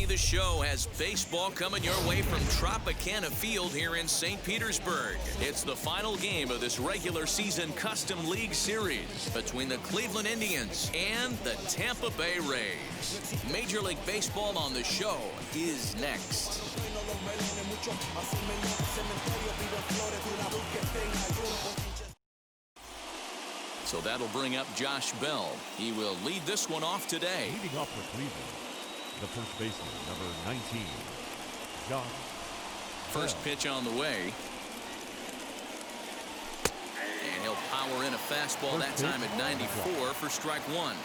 the show has baseball coming your way from Tropicana Field here in St. Petersburg. It's the final game of this regular season Custom League Series between the Cleveland Indians and the Tampa Bay Rays. Major League Baseball on the show is next. So that'll bring up Josh Bell. He will lead this one off today. Leading off for Cleveland, the first baseman, number 19, Josh First Bell. pitch on the way. And he'll power in a fastball that time at 94 for strike one.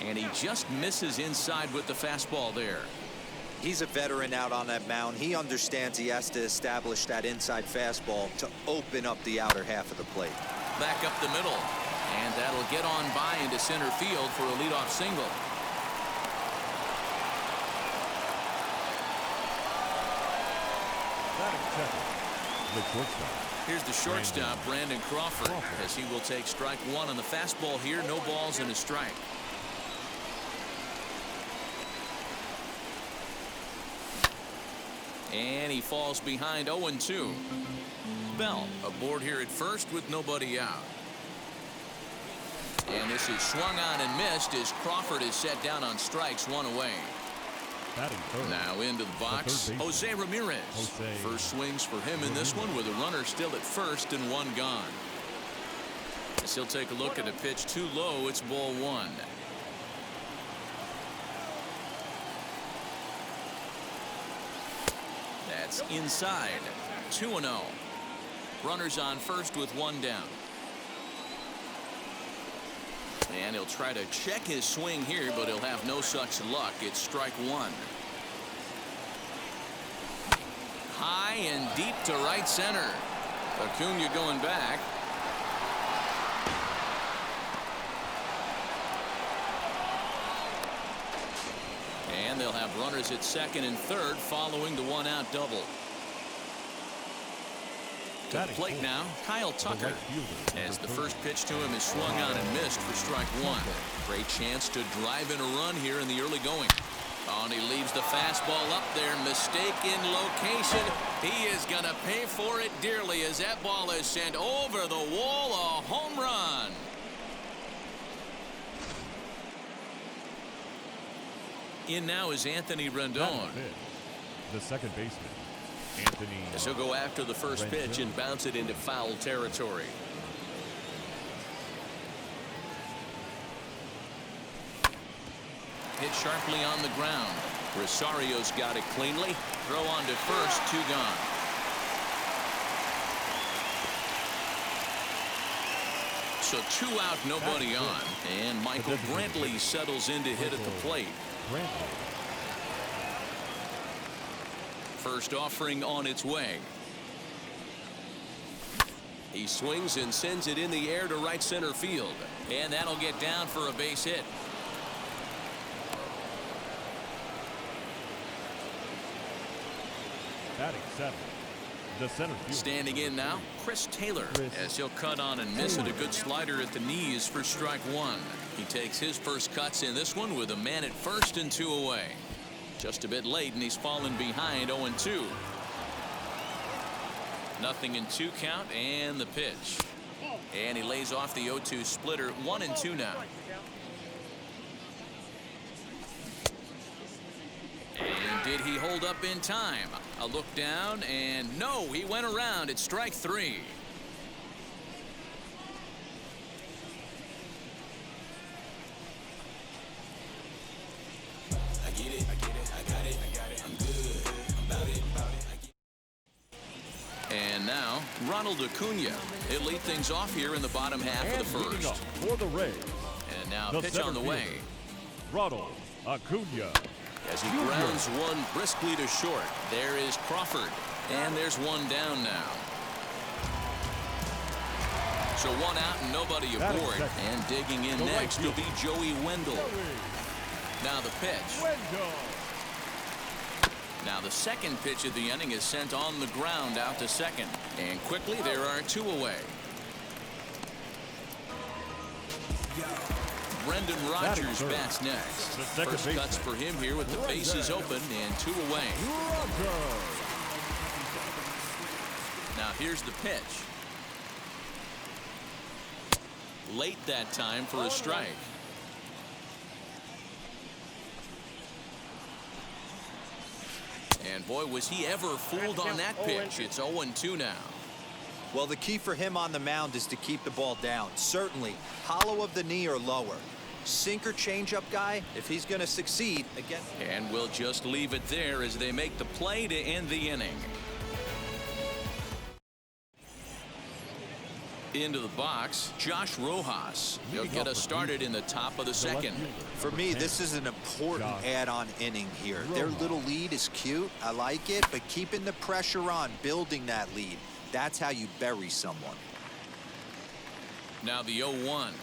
And he just misses inside with the fastball there. He's a veteran out on that mound. He understands he has to establish that inside fastball to open up the outer half of the plate. Back up the middle. And that'll get on by into center field for a leadoff single. The shortstop. Here's the shortstop, Brandon Crawford, as he will take strike one on the fastball here. No balls and a strike. And he falls behind 0-2. Bell aboard here at first with nobody out. And this is swung on and missed as Crawford is set down on strikes, one away. Now into the box, Jose Ramirez. First swings for him in this one with a runner still at first and one gone. As he'll take a look at a pitch too low, it's ball one. That's inside. 2-0. Runners on first with one down. And he'll try to check his swing here, but he'll have no such luck. It's strike one. High and deep to right center. Acuna going back. And they'll have runners at second and third following the one-out double. To the plate now, Kyle Tucker. As the first pitch to him is swung on and missed for strike one. Great chance to drive in a run here in the early going. Oh, and he leaves the fastball up there. Mistake in location. He is going to pay for it dearly as that ball is sent over the wall. A home run. In now is Anthony Rendon. The second baseman, Anthony. As he'll go after the first pitch and bounce it into foul territory. Hit sharply on the ground. Rosario's got it cleanly. Throw on to first, two gone. So two out, nobody on. And Michael Brantley settles in to hit at the plate. First offering on its way. He swings and sends it in the air to right center field. And that'll get down for a base hit. Batting seven. The center field. Standing in now, Chris Taylor, as he'll cut on and miss it. A good slider at the knees for strike one. He takes his first cuts in this one with a man at first and two away. Just a bit late, and he's fallen behind 0-2. Nothing in two count, and the pitch. And he lays off the 0-2 splitter. 1-2 now. And did he hold up in time? A look down, and no, he went around. It's strike three. I get it, I got it, I'm good, about it. And now, Ronald Acuna. He'll lead things off here in the bottom half of the first. For the Rays. And now pitch on the way. Ronald Acuna. As he grounds one briskly to short. There is Crawford. And there's one down now. So one out and nobody aboard. And digging in next will be Joey Wendell. Now the pitch. Now the second pitch of the inning is sent on the ground out to second. And quickly there are two away. Brendan Rodgers bats next. First cuts for him here with the bases open and 2 away. Now here's the pitch. Late that time for a strike. And boy, was he ever fooled on that pitch. It's 0-2 now. Well, the key for him on the mound is to keep the ball down. Certainly, hollow of the knee or lower. Sinker changeup guy, if he's going to succeed again. And we'll just leave it there as they make the play to end the inning. Into the box, Josh Rojas. He'll get us started in the top of the second. For me, this is an important add-on inning here. Their little lead is cute. I like it, but keeping the pressure on, building that lead. That's how you bury someone. Now the 0-1.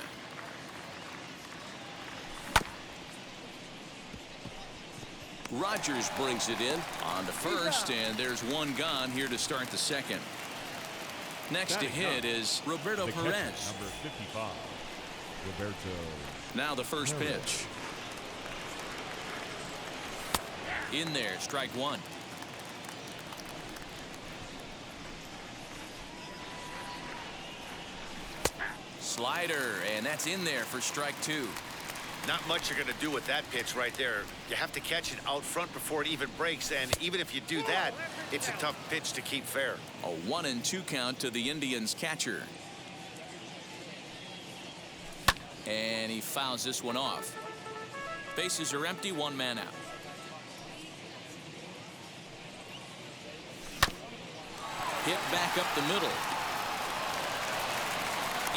Rodgers brings it in on to first, and there's one gone here to start the second. Next to hit is Roberto Perez. Number 55, Roberto. Now the first pitch. In there, strike one. Slider, and that's in there for strike two. Not much you're going to do with that pitch right there. You have to catch it out front before it even breaks, and even if you do that, it's a tough pitch to keep fair. A 1-2 count to the Indians catcher. And he fouls this one off. Bases are empty, 1 man out. Hit back up the middle.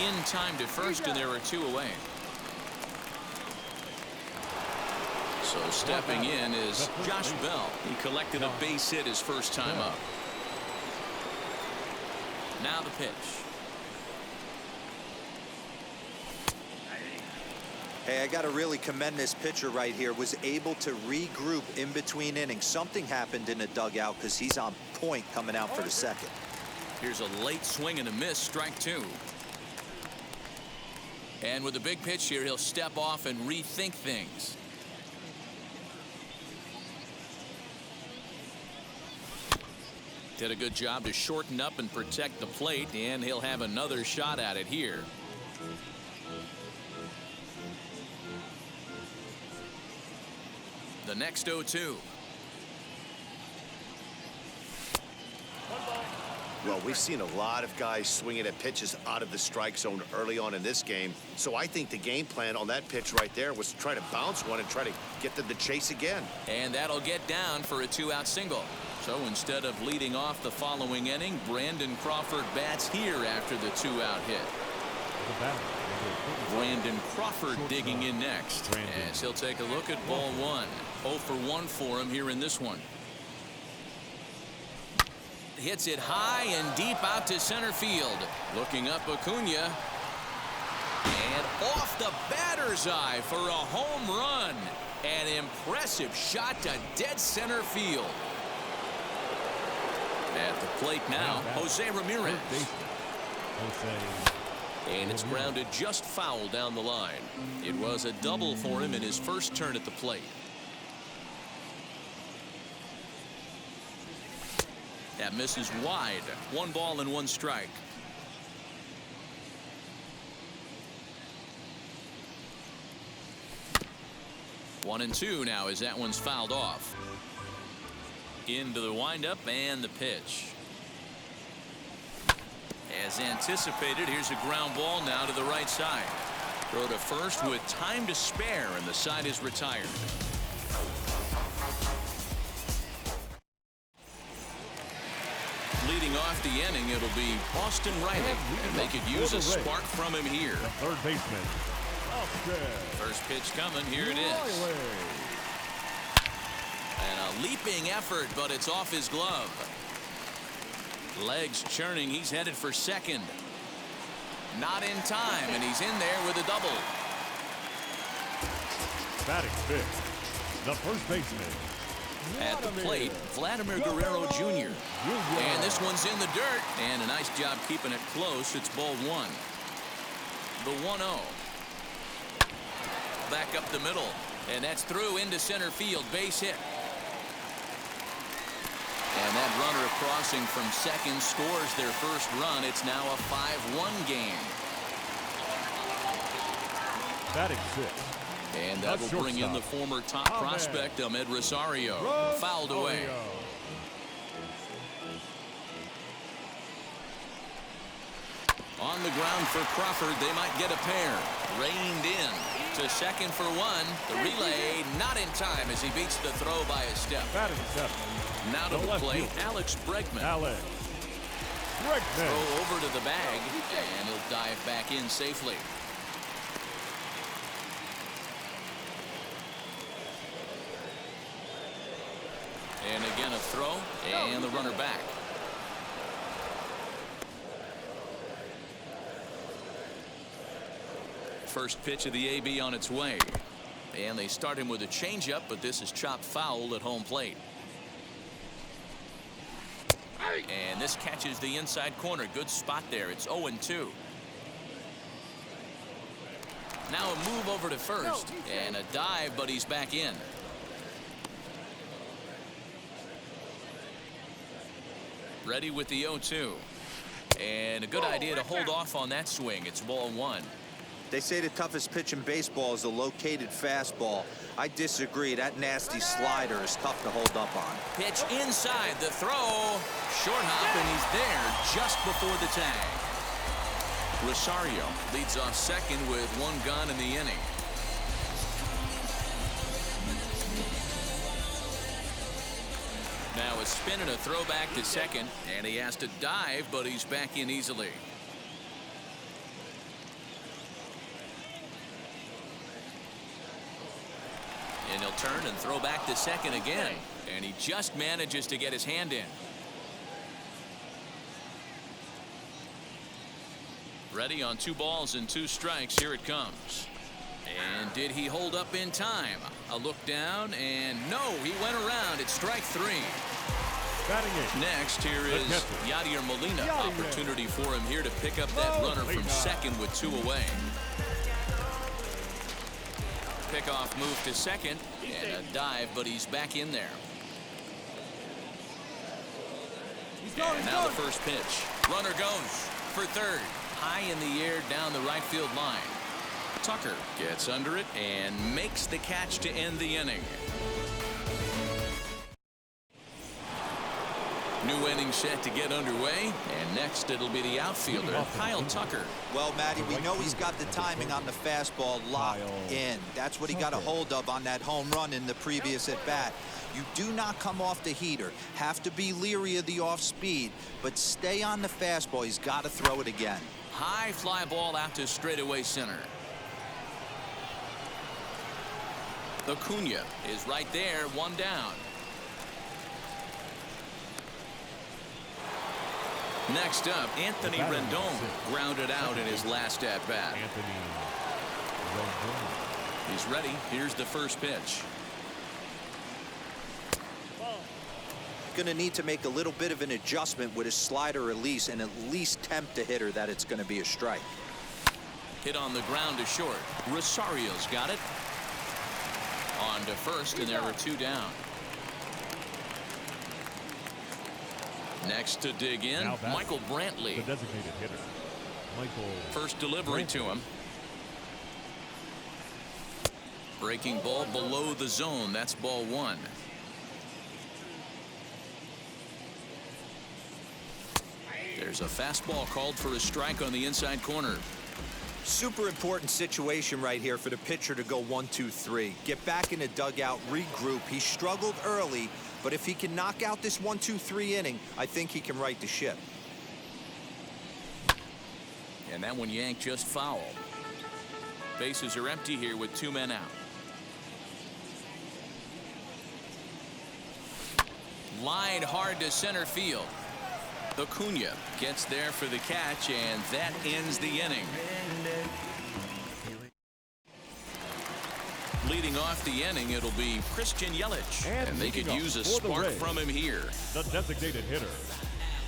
In time to first, and there are 2 away. So stepping in is Josh Bell. He collected a base hit his first time up. Now the pitch. Hey, I got to really commend this pitcher right here. Was able to regroup in between innings. Something happened in the dugout because he's on point coming out for the second. Here's a late swing and a miss, strike two. And with a big pitch here, he'll step off and rethink things. Did a good job to shorten up and protect the plate, and he'll have another shot at it here. The next 0-2. Well, we've seen a lot of guys swinging at pitches out of the strike zone early on in this game. So I think the game plan on that pitch right there was to try to bounce one and try to get them to chase again. And that'll get down for a 2-out single. So instead of leading off the following inning, Brandon Crawford bats here after the 2-out hit. Brandon Crawford digging in next as he'll take a look at ball one. 0 for 1 for him here in this one. Hits it high and deep out to center field. Looking up Acuna. And off the batter's eye for a home run. An impressive shot to dead center field. At the plate now, Jose Ramirez. And it's grounded just foul down the line. It was a double for him in his first turn at the plate. That misses wide. 1 ball and 1 strike. One and 2 now as that one's fouled off. Into the windup and the pitch. As anticipated, here's a ground ball now to the right side. Throw to first with time to spare, and the side is retired. Leading off the inning, it'll be Austin Riley, and they could use a spark from him here. Third baseman. First pitch coming. Here it is. And a leaping effort, but it's off his glove. Legs churning. He's headed for second. Not in time, and he's in there with a double. Batting fifth, the first baseman. At the plate, Vladimir Guerrero Jr. And this one's in the dirt. And a nice job keeping it close. It's ball one. The 1-0. back up the middle. And that's through into center field. Base hit. And that runner crossing from second scores their first run. It's now a 5-1 game. Batting six. And that will bring in the former top prospect, Ahmed Rosario. Fouled away. On the ground for Crawford. They might get a pair. Reined in to second for one. The relay not in time as he beats the throw by a step. Batting seven. Now to the plate, Alex Bregman. Throw over to the bag, and he'll dive back in safely. And again a throw, and the runner back. First pitch of the AB on its way. And they start him with a changeup, but this is chopped foul at home plate. And this catches the inside corner. Good spot there. It's 0-2. Now a move over to first. And a dive, but he's back in. Ready with the 0-2. And a good idea to hold off on that swing. It's ball one. They say the toughest pitch in baseball is a located fastball. I disagree. That nasty slider is tough to hold up on. Pitch inside the throw. Short hop, and he's there just before the tag. Rosario leads off second with one gone in the inning. Now a spin and a throw back to second, and he has to dive, but he's back in easily. And he'll turn and throw back to second again. And he just manages to get his hand in. Ready on 2 balls and 2 strikes. Here it comes. And did he hold up in time? A look down, and no, he went around. It's strike 3. Next, here is Yadier Molina. Opportunity for him here to pick up that runner from second with 2 away. Pickoff move to second, and a dive, but he's back in there. And now the first pitch. Runner goes for third. High in the air down the right field line. Tucker gets under it and makes the catch to end the inning. New inning set to get underway, and next it'll be the outfielder, Kyle Tucker. Well, Matty, we know he's got the timing on the fastball locked in. That's what he got a hold of on that home run in the previous at-bat. You do not come off the heater. Have to be leery of the off-speed, but stay on the fastball. He's got to throw it again. High fly ball out to straightaway center. Acuna is right there, 1 down. Next up, Anthony Rendon grounded out in his last at-bat. He's ready. Here's the first pitch. Going to need to make a little bit of an adjustment with his slider release and at least tempt the hitter that it's going to be a strike. Hit on the ground to short. Rosario's got it. On to first, and there are 2 down. Next to dig in, Michael Brantley. The designated hitter, Michael. First delivery to him. Breaking ball below the zone. That's ball 1. There's a fastball called for a strike on the inside corner. Super important situation right here for the pitcher to go 1-2-3. Get back in the dugout, regroup. He struggled early, but if he can knock out this 1-2-3 inning, I think he can right the ship. And that one yanked just foul. Bases are empty here with 2 men out. Lined hard to center field. Acuna gets there for the catch, and that ends the inning. Leading off the inning, it'll be Christian Yelich, and they could use a spark from him here. The designated hitter,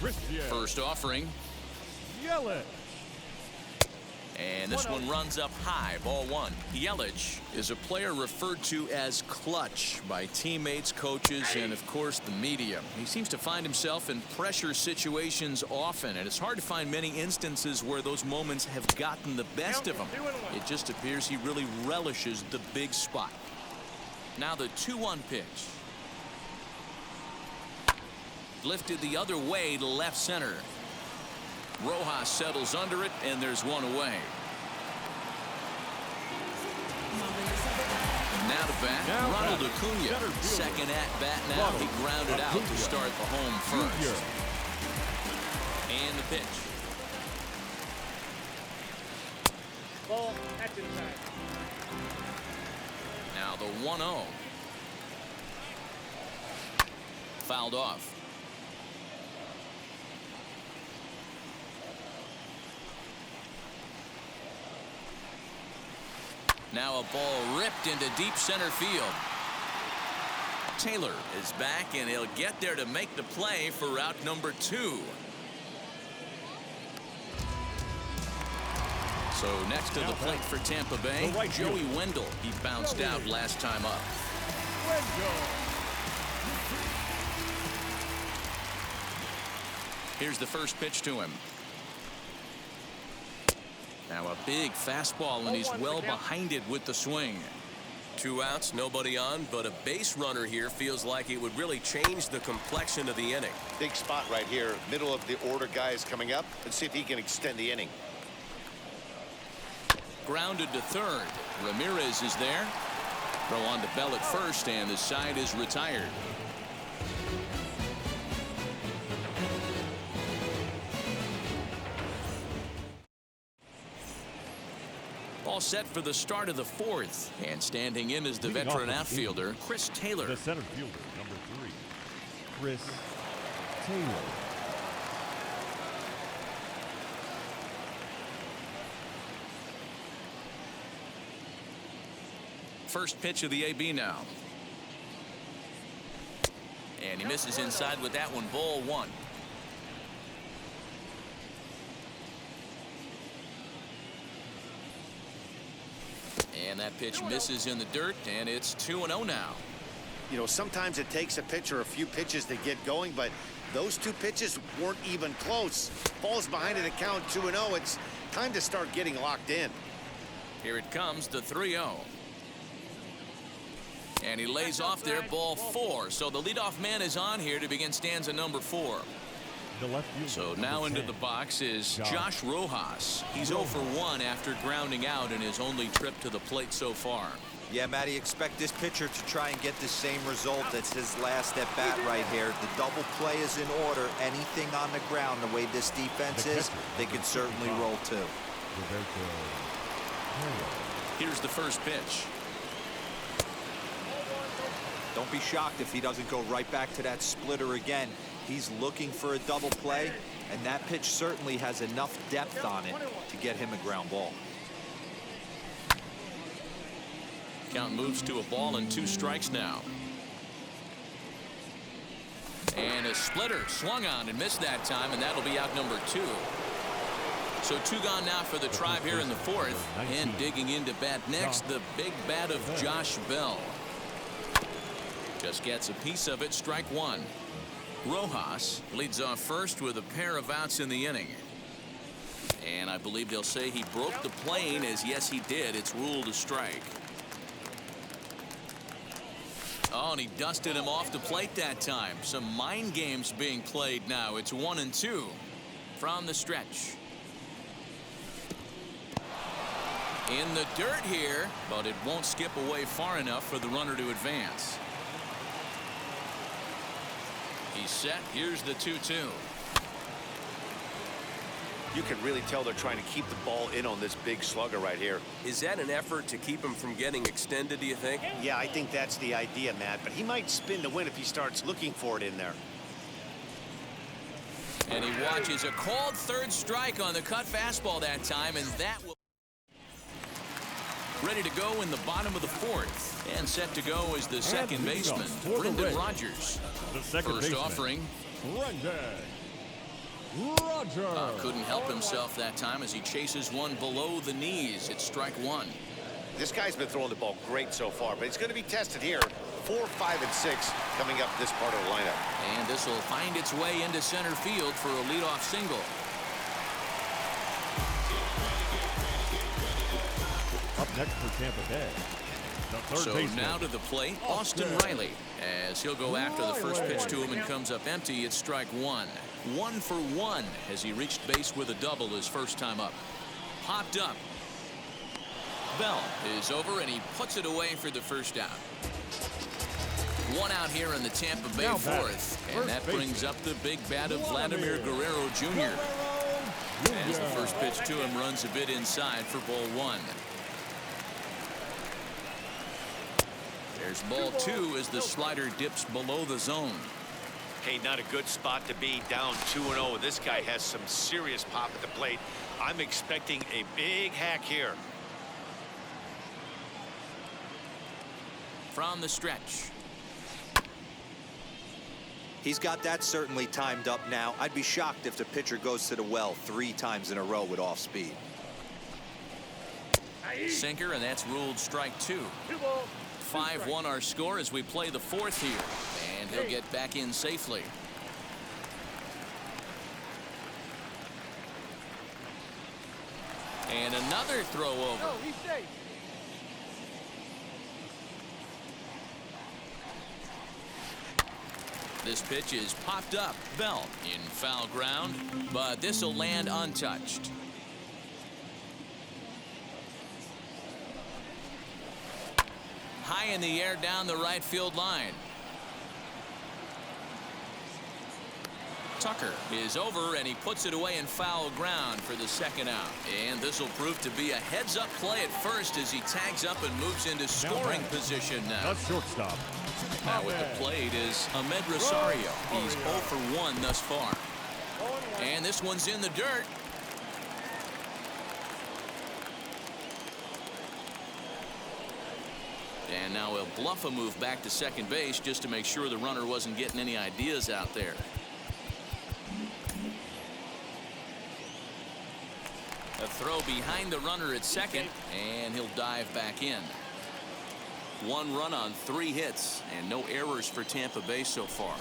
Christian. First offering. Yelich. And this one runs up high, ball one. Yelich is a player referred to as clutch by teammates, coaches, and of course the media. He seems to find himself in pressure situations often, and it's hard to find many instances where those moments have gotten the best of him. It just appears he really relishes the big spot. Now the 2-1 pitch. Lifted the other way to left center. Rojas settles under it, and there's one away. Now to bat, Ronald Acuna. Second at bat now. He grounded out to start the home first. And the pitch. Ball, that's inside. Now the 1-0. Fouled off. Now a ball ripped into deep center field. Taylor is back, and he'll get there to make the play for route number 2. So next to the plate for Tampa Bay, Joey Wendell. He bounced out last time up. Here's the first pitch to him. Now a big fastball, and he's well behind it with the swing. 2 outs, nobody on, but a base runner here feels like it would really change the complexion of the inning. Big spot right here. Middle of the order guy is coming up. Let's see if he can extend the inning. Grounded to third. Ramirez is there. Throw on to Bell at first, and the side is retired. All set for the start of the 4th, and standing in is the veteran outfielder, Chris Taylor. The center fielder, number 3, Chris Taylor. First pitch of the AB now. And he misses inside with that one, ball 1. And that pitch misses in the dirt, and it's 2-0 now. You know, sometimes it takes a pitcher a few pitches to get going, but those 2 pitches weren't even close. Ball's behind at a count 2-0. It's time to start getting locked in. Here it comes, the 3-0. And he lays off there, ball 4. So the leadoff man is on here to begin stanza number 4. The left fielder, So now into the box is Josh Rojas. He's 0 for 1 after grounding out in his only trip to the plate so far. Yeah, Matty, expect this pitcher to try and get the same result. That's his last at bat right here. The double play is in order. Anything on the ground, the way this defense is, they can certainly roll too. Here's the first pitch. Don't be shocked if he doesn't go right back to that splitter again. He's looking for a double play, and that pitch certainly has enough depth on it to get him a ground ball. Count moves to a ball and 2 strikes now. And a splitter swung on and missed that time, and that'll be out number 2. So 2 gone now for the Tribe here in the 4th. And digging into bat next, the big bat of Josh Bell. Just gets a piece of it, strike 1. Rojas leads off first with a pair of outs in the inning. And I believe they'll say he broke the plane, as yes he did. It's ruled a strike. Oh, and he dusted him off the plate that time. Some mind games being played now. It's 1-2 from the stretch. In the dirt here, but it won't skip away far enough for the runner to advance. He's set. Here's the 2-2. You can really tell they're trying to keep the ball in on this big slugger right here. Is that an effort to keep him from getting extended, do you think? Yeah, I think that's the idea, Matt, but he might spin to win if he starts looking for it in there. And he watches a called 3rd strike on the cut fastball that time, and that will... Ready to go in the bottom of the 4th. And set to go is the second baseman, Brendan Rodgers. The second First baseman, offering. Brendan. Roger. Couldn't help himself that time as he chases one below the knees. It's strike one. This guy's been throwing the ball great so far, but it's going to be tested here. 4, 5, and 6 coming up this part of the lineup. And this will find its way into center field for a leadoff single. Up next for Tampa Bay, the third So baseman. now to the plate, Austin Riley. As he'll go after the first pitch to him and comes up empty, it's strike one. 1 for 1 as he reached base with a double his first time up. Popped up. Bell is over and he puts it away for the first out. One out here in the Tampa Bay fourth, and that brings up the big bat of Vladimir Guerrero Jr. As the first pitch to him runs a bit inside for ball one. There's ball two as the slider dips below the zone. Hey, not a good spot to be, down 2-0. This guy has some serious pop at the plate. I'm expecting a big hack here. From the stretch. He's got that certainly timed up now. I'd be shocked if the pitcher goes to the well 3 times in a row with off speed. Sinker, and that's ruled strike two. 5-1 our score as we play the fourth here. And he'll get back in safely. And another throw over. he's safe. This pitch is popped up. Bell in foul ground, but this will land untouched. High in the air down the right field line. Tucker is over and he puts it away in foul ground for the second out. And this will prove to be a heads-up play at first as he tags up and moves into scoring position now. The shortstop. Now with the plate is Ahmed Rosario. He's 0 for 1 thus far. And this one's in the dirt. And now he'll bluff a move back to second base just to make sure the runner wasn't getting any ideas out there. A throw behind the runner at second, and he'll dive back in. 1 run on 3 hits, and no errors for Tampa Bay so far.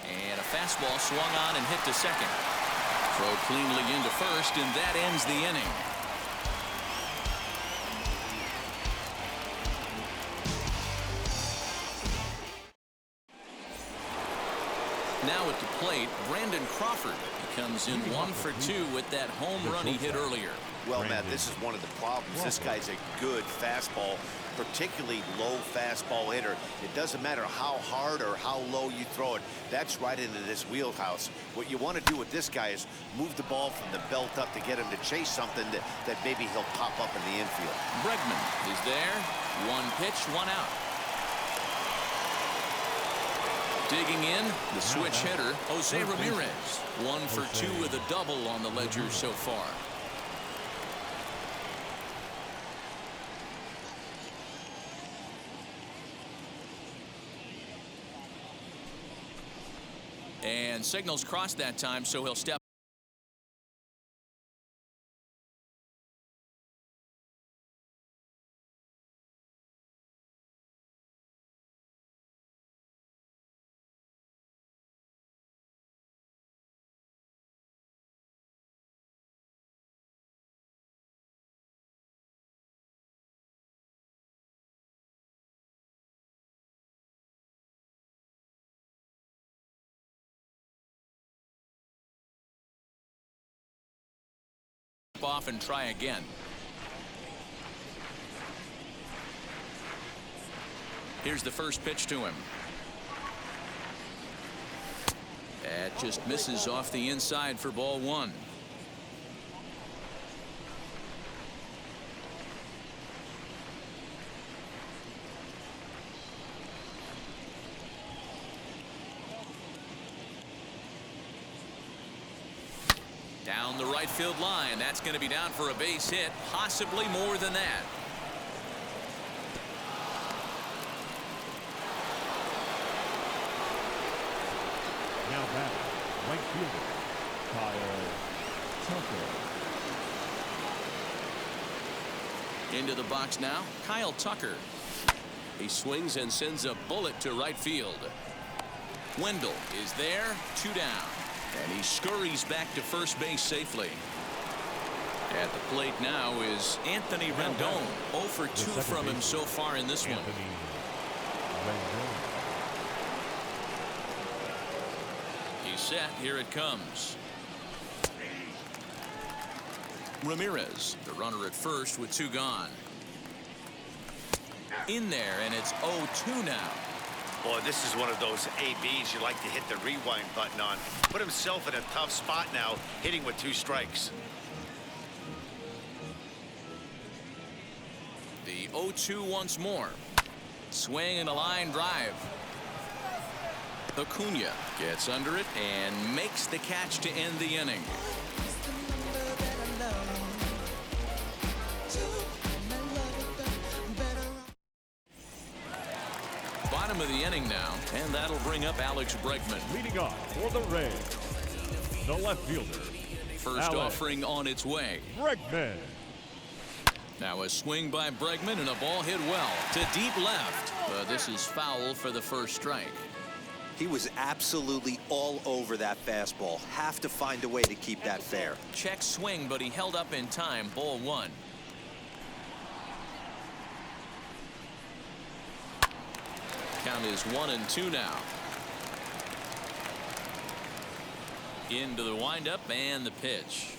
And a fastball swung on and hit to second. Throw cleanly into first, and that ends the inning. Now at the plate, Brandon Crawford. He comes in 1 for 2 with that home run he hit earlier. Well, Matt, this is one of the problems. This guy's a good fastball, particularly low fastball hitter. It doesn't matter how hard or how low you throw it. That's right into this wheelhouse. What you want to do with this guy is move the ball from the belt up to get him to chase something that maybe he'll pop up in the infield. Bregman is there. 1 pitch, 1 out. Digging in, the switch hitter, Jose Ramirez. 1 for 2 with a double on the ledger so far. And signals crossed that time, so he'll step. Off and try again. Here's the first pitch to him. That just misses off the inside for ball 1. Down the right field line. That's going to be down for a base hit, possibly more than that. Now back, right fielder, Kyle Tucker. Into the box now, Kyle Tucker. He swings and sends a bullet to right field. Wendell is there, 2 down. And he scurries back to first base safely. At the plate now is Anthony Rendon. 0 for 2 from him so far in this one. He's set. Here it comes. Ramirez, the runner at first with 2 gone. In there, and it's 0-2 now. Boy, this is one of those ABs you like to hit the rewind button on. Put himself in a tough spot now, hitting with 2 strikes. The 0-2 once more. Swing and a line drive. Acuna gets under it and makes the catch to end the inning. Bottom of the inning now, and that'll bring up Alex Bregman. Leading off for the Rays, the left fielder. First offering on its way. Bregman. Now a swing by Bregman and a ball hit well to deep left. But this is foul for the first strike. He was absolutely all over that fastball. Have to find a way to keep that fair. Check swing, but he held up in time. Ball 1. Count is 1-2 now. Into the windup and the pitch.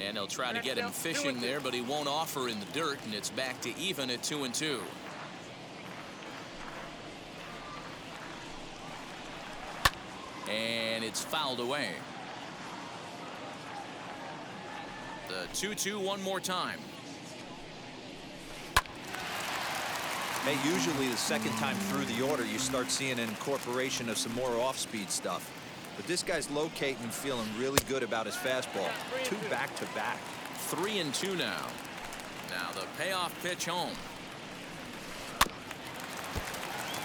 And he'll try to get him fishing there, but he won't offer in the dirt, and it's back to even at 2-2. And it's fouled away. The 2-2 one more time. Hey, usually the second time through the order, you start seeing an incorporation of some more off-speed stuff. But this guy's locating and feeling really good about his fastball. 2 back-to-back. 3-2 now. Now the payoff pitch home.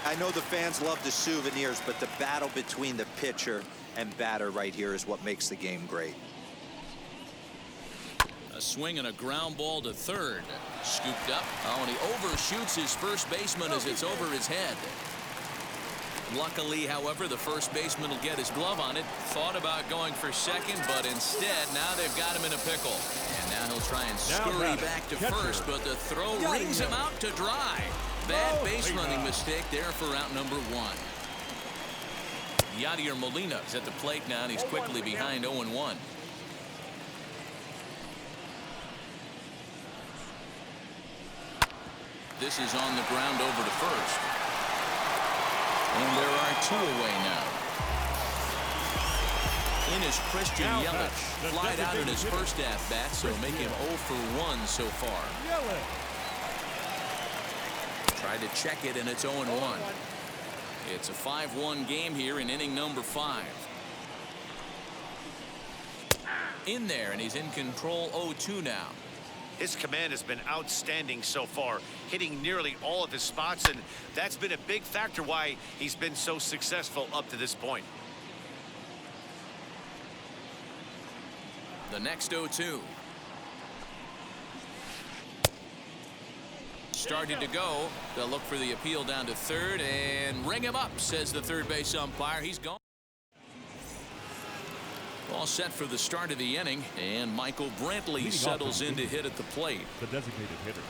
I know the fans love the souvenirs, but the battle between the pitcher and batter right here is what makes the game great. A swing and a ground ball to third. Scooped up. Oh, and he overshoots his first baseman as it's over his head. Luckily, however, the first baseman will get his glove on it. Thought about going for second, but instead, now they've got him in a pickle. And now he'll try and scurry back to first, but the throw rings him out to dry. Bad base running mistake there for out number 1. Yadier Molina is at the plate now, and he's quickly behind 0-1. This is on the ground over to first. And there are 2 away now. In is Christian Yelich. Flied out in his first at-bat, so make him 0 for 1 so far. Tried to check it, and it's 0-1. It's a 5-1 game here in inning number 5. In there, and he's in control. 0-2 now. His command has been outstanding so far, hitting nearly all of his spots, and that's been a big factor why he's been so successful up to this point. The next 0-2. Started to go. They'll look for the appeal down to third and ring him up, says the third base umpire. He's gone. All set for the start of the inning, and Michael Brantley settles in to hit at the plate. The designated hitter,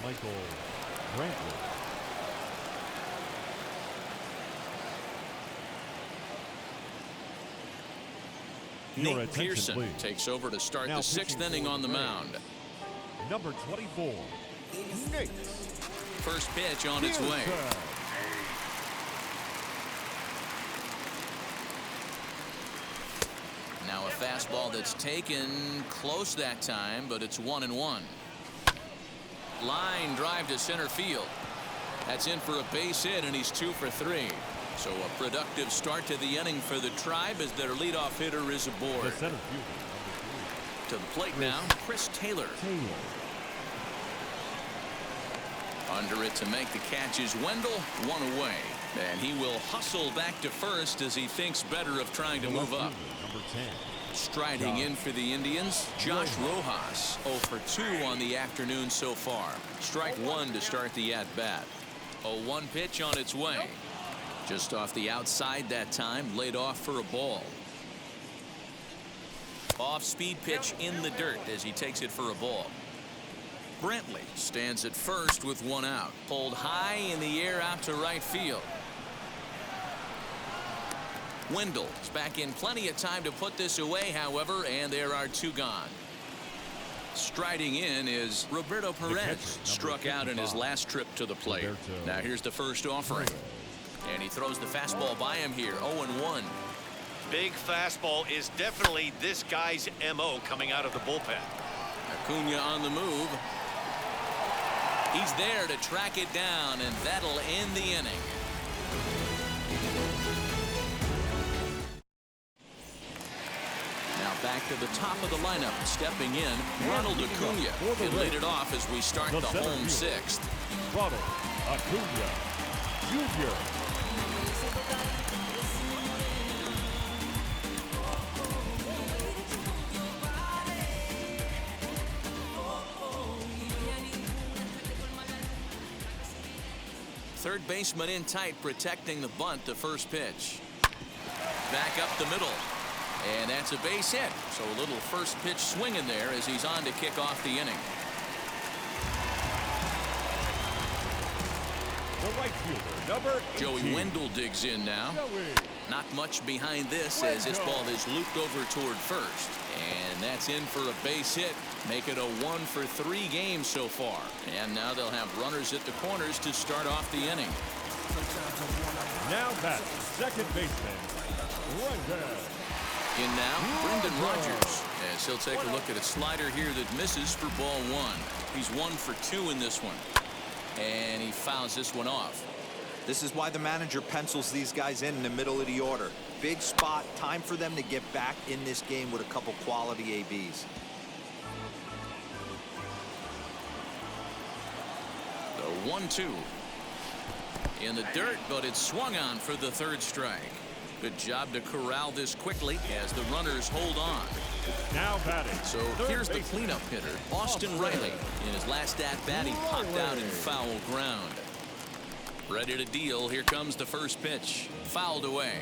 Michael Brantley. Nate Pearson takes over to start the 6th inning on the mound. Number 24, Nate. First pitch on its way. Now a fastball that's taken close that time, but it's 1-1. Line drive to center field. That's in for a base hit, and he's 2 for 3. So a productive start to the inning for the Tribe as their leadoff hitter is aboard. The center fielder, to the plate now, Chris Taylor. Under it to make the catch is Wendell, 1 away. And he will hustle back to first as he thinks better of trying to move up. Number 10. Striding in for the Indians, Josh Rojas, 0 for 2 on the afternoon so far. Strike one to start the at-bat. A 1 pitch on its way. Just off the outside that time, laid off for a ball. Off-speed pitch in the dirt as he takes it for a ball. Brantley stands at first with 1 out. Pulled high in the air out to right field. Wendell is back in plenty of time to put this away, however, and there are 2 gone. Striding in is Roberto Perez, struck out in his last trip to the plate. Now here's the first offering. And he throws the fastball by him here, 0-1. Big fastball is definitely this guy's MO coming out of the bullpen. Acuna on the move. He's there to track it down, and that'll end the inning. Now back to the top of the lineup, stepping in, Ronald Acuna. He'll lead it off as we start the home 6th. Ronald Acuna Jr. Third baseman in tight, protecting the bunt, the first pitch. Back up the middle. And that's a base hit. So a little first pitch swing in there as he's on to kick off the inning. The right fielder, number 18. Joey Wendell digs in now. Not much behind this as this ball is looped over toward first. And that's in for a base hit. Make it a 1 for 3 games so far. And now they'll have runners at the corners to start off the inning. Now batting, second baseman, Brendan. In now, Brendan Rodgers, as he'll take a look at a slider here that misses for ball 1. He's 1 for 2 in this one. And he fouls this one off. This is why the manager pencils these guys in the middle of the order. Big spot, time for them to get back in this game with a couple quality ABs. The 1-2. In the dirt, but it's swung on for the 3rd strike. Good job to corral this quickly as the runners hold on. Now batting. So here's the cleanup hitter, Austin Riley. In his last at-bat, he popped out in foul ground. Ready to deal. Here comes the first pitch. Fouled away.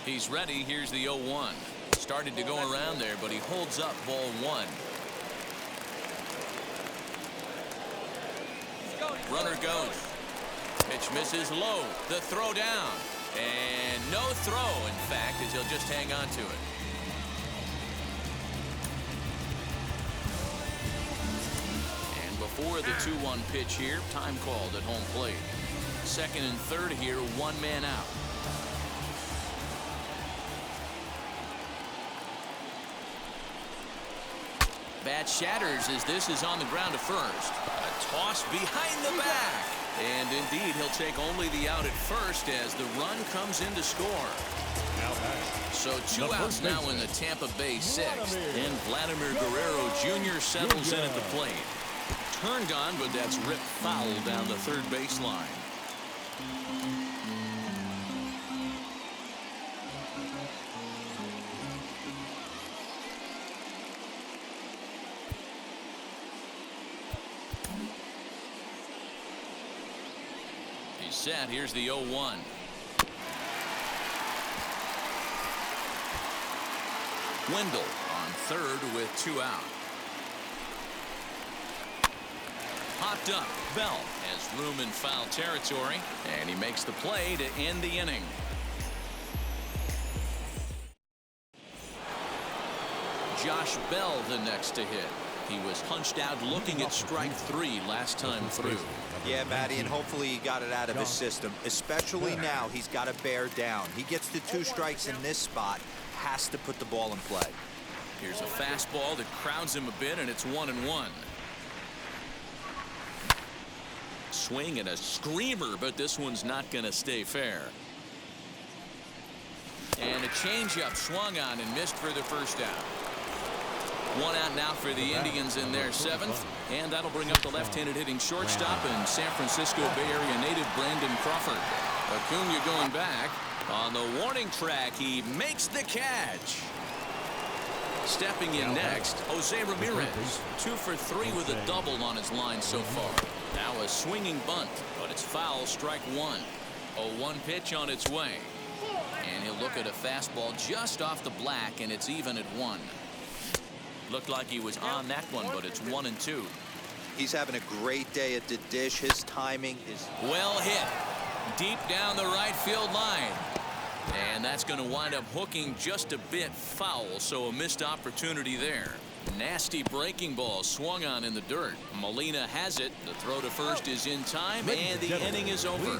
He's ready. Here's the 0-1. Started to go around there, but he holds up ball 1. Runner goes. Pitch misses low. The throw down. And no throw, in fact, as he'll just hang on to it. And before the 2-1 pitch here, time called at home plate. Second and third here, 1 man out. Bat shatters as this is on the ground to first. A toss behind the back. And indeed, he'll take only the out at first as the run comes in to score. So 2 outs now in the Tampa Bay 6th. And Vladimir Guerrero Jr. settles in at the plate. Turned on, but that's ripped foul down the 3rd baseline. Set. Here's the 0-1. Wendell on third with 2 out. Popped up. Bell has room in foul territory, and he makes the play to end the inning. Josh Bell the next to hit. He was punched out looking at strike 3 last time through. Yeah, Matty, and hopefully he got it out of his system. Especially now, he's got to bear down. He gets the 2 strikes in this spot, has to put the ball in play. Here's a fastball that crowds him a bit, and it's 1-1. Swing and a screamer, but this one's not going to stay fair. And a changeup swung on and missed for the first out. One out now for the Indians in their 7th, and that'll bring up the left-handed hitting shortstop and San Francisco Bay Area native Brandon Crawford. Acuna going back on the warning track. He makes the catch. Stepping in next, Jose Ramirez, 2 for 3 with a double on his line so far. Now a swinging bunt, but it's foul, strike 1. A 1 pitch on its way. And he'll look at a fastball just off the black, and it's even at 1. Looked like he was on that one, but it's 1-2. He's having a great day at the dish. His timing is well hit. Deep down the right field line. And that's going to wind up hooking just a bit foul, so a missed opportunity there. Nasty breaking ball swung on in the dirt. Molina has it. The throw to first is in time, and the inning is over.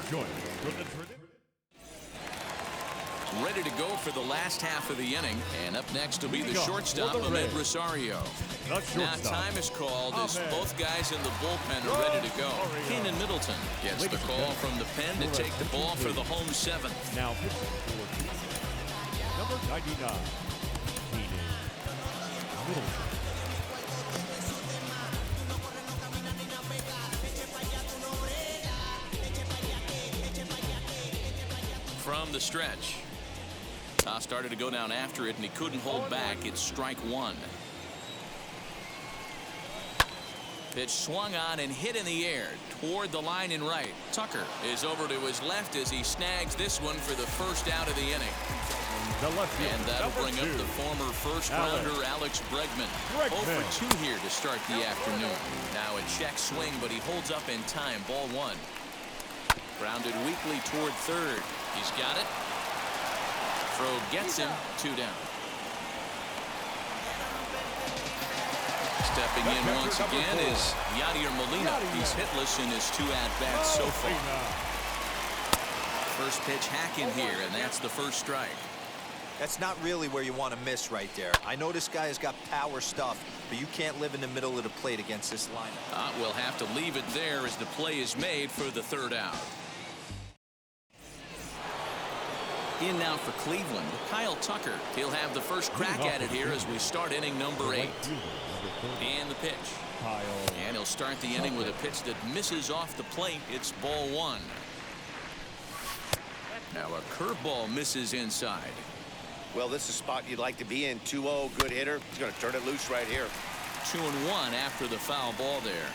Ready to go for the last half of the inning, and up next will be the shortstop, Ahmed Rosario. Now time is called as both guys in the bullpen are ready to go. Keenan Middleton gets the call from the pen to take the ball for the home 7th. Now pitching for number 99, Keenan Middleton. From the stretch. Started to go down after it, and he couldn't hold back. It's strike 1. Pitch swung on and hit in the air toward the line and right. Tucker is over to his left as he snags this one for the first out of the inning. And that'll bring up the former first-rounder Alex Bregman. 0 for 2 here to start the afternoon. Now a check swing, but he holds up in time. Ball 1. Grounded weakly toward third. He's got it. Throw gets him. 2 down. Stepping in once again is Yadier Molina. He's hitless in his 2 at-bats so far. First pitch hacking here, and that's the first strike. That's not really where you want to miss right there. I know this guy has got power stuff, but you can't live in the middle of the plate against this lineup. We'll have to leave it there as the play is made for the 3rd out. In now for Cleveland, Kyle Tucker. He'll have the first crack at it here as we start inning number 8. And the pitch. And he'll start the inning with a pitch that misses off the plate. It's ball 1. Now a curveball misses inside. Well, this is a spot you'd like to be in. 2-0, good hitter. He's going to turn it loose right here. 2-1 after the foul ball there.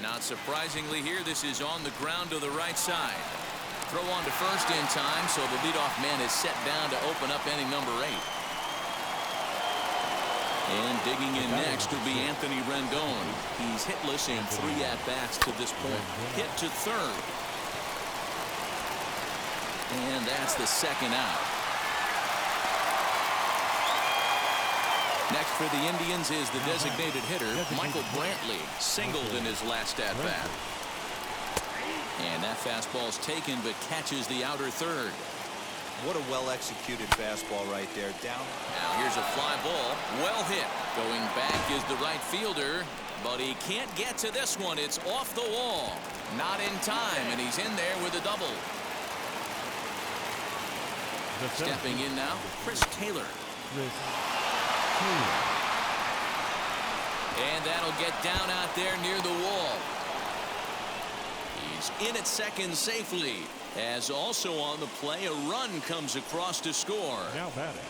Not surprisingly here, this is on the ground to the right side. Throw on to first in time, so the leadoff man is set down to open up inning number 8. And digging in next will be Anthony Rendon. He's hitless in 3 at-bats to this point. Hit to third. And that's the 2nd out. Next for the Indians is the designated hitter, Michael Brantley. Singled in his last at-bat. And that fastball's taken, but catches the outer third. What a well-executed fastball right there. Down. Now here's a fly ball. Well hit. Going back is the right fielder, but he can't get to this one. It's off the wall. Not in time, and he's in there with a double. Stepping in now, Chris Taylor. And that'll get down out there near the wall. He's in at second safely. As also on the play, a run comes across to score.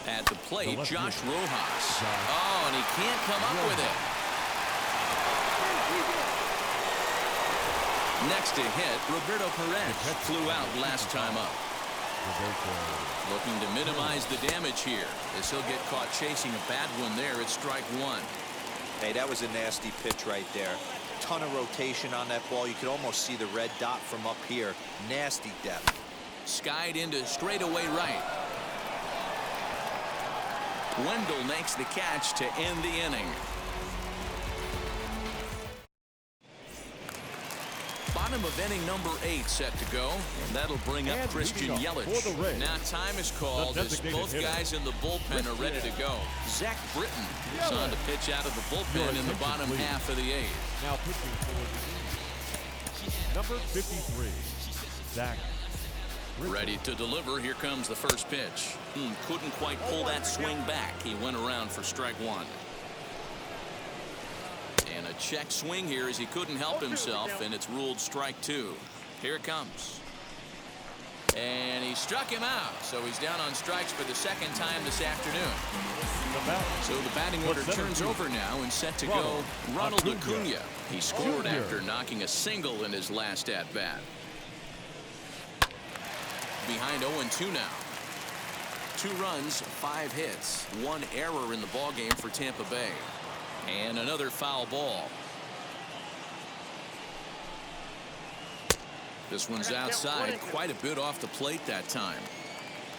At the plate, Josh Rojas. Oh, and he can't come up with it. Next to hit, Roberto Perez flew out last time up. Looking to minimize the damage here, as he'll get caught chasing a bad one there at strike 1. Hey, that was a nasty pitch right there. Ton of rotation on that ball. You could almost see the red dot from up here. Nasty depth. Skied into straightaway right. Wendell makes the catch to end the inning. Bottom of inning number 8 set to go, and that'll bring up Christian Yelich. Now time is called as both guys in the bullpen are ready to go. Zach Britton is on to pitch out of the bullpen in the bottom half of the 8th. Now pitching for number 53, Zach Ready to deliver. Here comes the first pitch. Couldn't quite pull that swing back. He went around for strike one. And a check swing here as he couldn't help himself, and it's ruled strike two. Here it comes. And he struck him out, so he's down on strikes for the second time this afternoon. So the batting order turns over now and set to go Ronald Acuna. He scored after knocking a single in his last at-bat. Behind 0-2 now. 2 runs, 5 hits, 1 error in the ballgame for Tampa Bay. And another foul ball. This one's outside, quite a bit off the plate that time.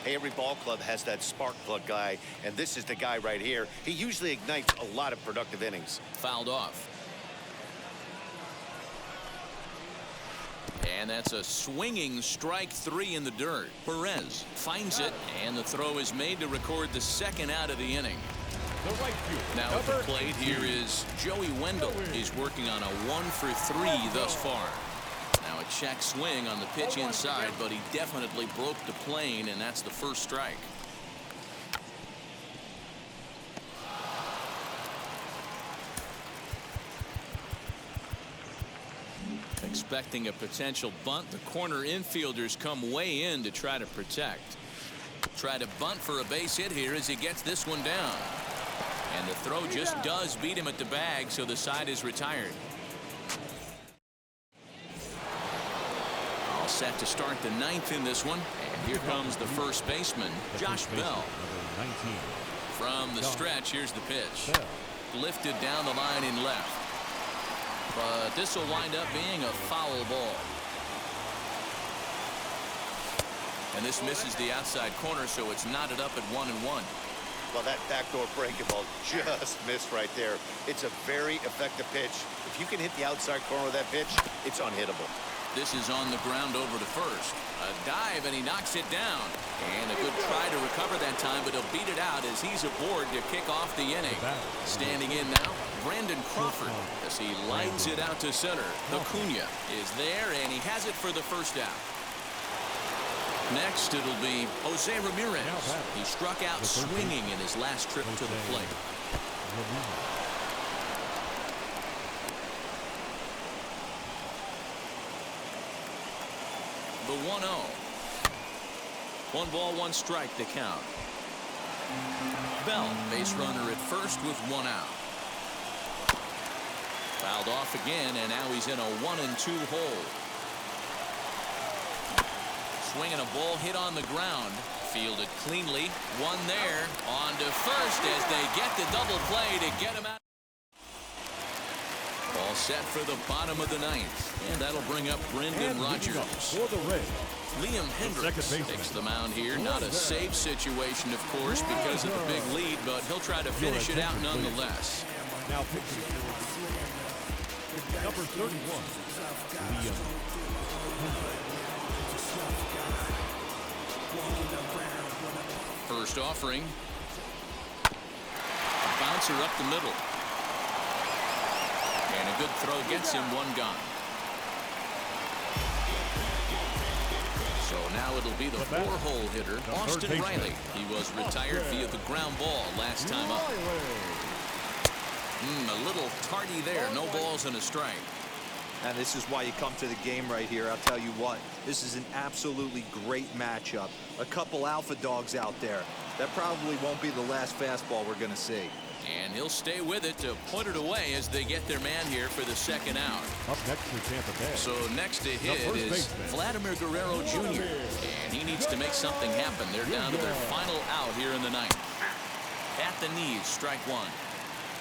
Hey, every ball club has that spark plug guy, and this is the guy right here. He usually ignites a lot of productive innings. Fouled off. And that's a swinging strike 3 in the dirt. Perez finds it, and the throw is made to record the second out of the inning. Now at the plate here is Joey Wendell. He's working on a 1-for-3 thus far. Now a check swing on the pitch inside, but he definitely broke the plane, and that's the first strike. Expecting a potential bunt, the corner infielders come way in to try to protect. Try to bunt for a base hit here as he gets this one down. And the throw just does beat him at the bag, so the side is retired. All set to start the 9th in this one. And here comes the first baseman, Josh Bell. From the stretch, here's the pitch. Lifted down the line in left. But this will wind up being a foul ball. And this misses the outside corner, so it's knotted up at 1-1. Well, that backdoor breaking ball just missed right there. It's a very effective pitch. If you can hit the outside corner of that pitch, it's unhittable. This is on the ground over to first. A dive, and he knocks it down. And a good try to recover that time, but he'll beat it out as he's aboard to kick off the inning. Standing in now, Brandon Crawford, as he lines it out to center. Acuna is there, and he has it for the first out. Next, it'll be Jose Ramirez. He struck out swinging in his last trip to the plate. The 1-0. 1 ball, 1 strike to count. Bell, base runner at first with 1 out. Fouled off again, and now he's in a 1-2 hole. Swinging a ball hit on the ground. Fielded cleanly. One there. On to first as they get the double play to get him out. All set for the bottom of the 9th. And that'll bring up Brendan Rodgers. For the Rays, Liam Hendricks takes the mound here. Not a safe situation, of course, because of the big lead, but he'll try to finish it out nonetheless. now pitching. Number 31, Liam. First offering. A bouncer up the middle. And a good throw gets him one gone. So now it'll be the 4-hole hitter, Austin Riley. He was retired via the ground ball last time up. A little tardy there. No balls and a strike. And this is why you come to the game right here. I'll tell you what, this is an absolutely great matchup. A couple alpha dogs out there. That probably won't be the last fastball we're going to see. And he'll stay with it to put it away as they get their man here for the second out. Up next for Tampa Bay. So next to hit is Vladimir Guerrero Jr. And he needs to make something happen. They're down to their final out here in the 9th. At the knees, strike one.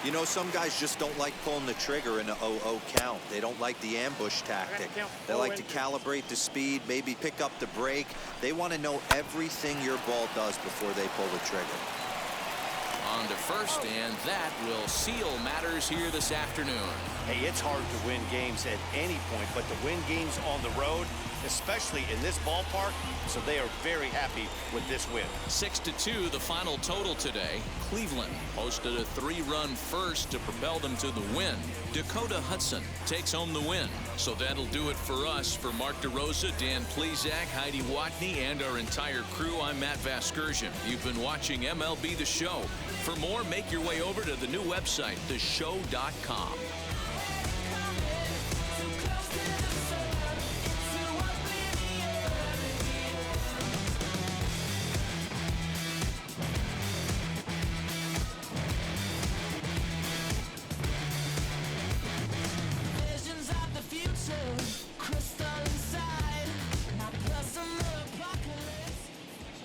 You know, some guys just don't like pulling the trigger in an 0-0 count. They don't like the ambush tactic. They like to calibrate the speed, maybe pick up the brake. They want to know everything your ball does before they pull the trigger. On to first, and that will seal matters here this afternoon. Hey, it's hard to win games at any point, but to win games on the road, especially in this ballpark, so they are very happy with this win. 6-2 the final total today. Cleveland posted a 3-run first to propel them to the win. Dakota Hudson takes home the win. So that'll do it for us. For Mark DeRosa, Dan Plezak, Heidi Watney, and our entire crew, I'm Matt Vasgersian. You've been watching MLB The Show. For more, make your way over to the new website, theshow.com.